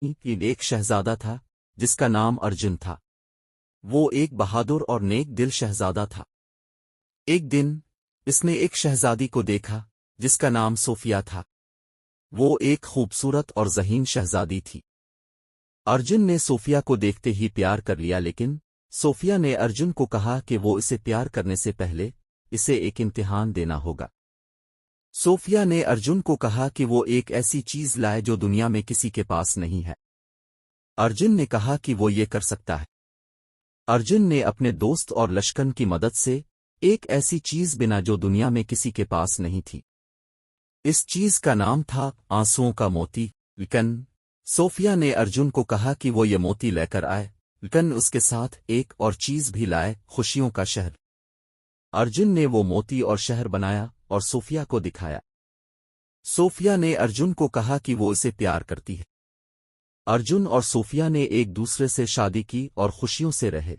کہ ایک شہزادہ تھا جس کا نام ارجن تھا۔ وہ ایک بہادر اور نیک دل شہزادہ تھا۔ ایک دن اس نے ایک شہزادی کو دیکھا جس کا نام صوفیہ تھا۔ وہ ایک خوبصورت اور ذہین شہزادی تھی۔ ارجن نے صوفیہ کو دیکھتے ہی پیار کر لیا، لیکن صوفیہ نے ارجن کو کہا کہ وہ اسے پیار کرنے سے پہلے اسے ایک امتحان دینا ہوگا۔ صوفیہ نے ارجن کو کہا کہ وہ ایک ایسی چیز لائے جو دنیا میں کسی کے پاس نہیں ہے۔ ارجن نے کہا کہ وہ یہ کر سکتا ہے۔ ارجن نے اپنے دوست اور لشکر کی مدد سے ایک ایسی چیز بنا جو دنیا میں کسی کے پاس نہیں تھی۔ اس چیز کا نام تھا آنسوؤں کا موتی۔ لیکن صوفیہ نے ارجن کو کہا کہ وہ یہ موتی لے کر آئے، لیکن اس کے ساتھ ایک اور چیز بھی لائے، خوشیوں کا شہر۔ ارجن نے وہ موتی اور شہر بنایا اور صوفیہ کو دکھایا۔ صوفیہ نے ارجن کو کہا کہ وہ اسے پیار کرتی ہے۔ ارجن اور صوفیہ نے ایک دوسرے سے شادی کی اور خوشیوں سے رہے۔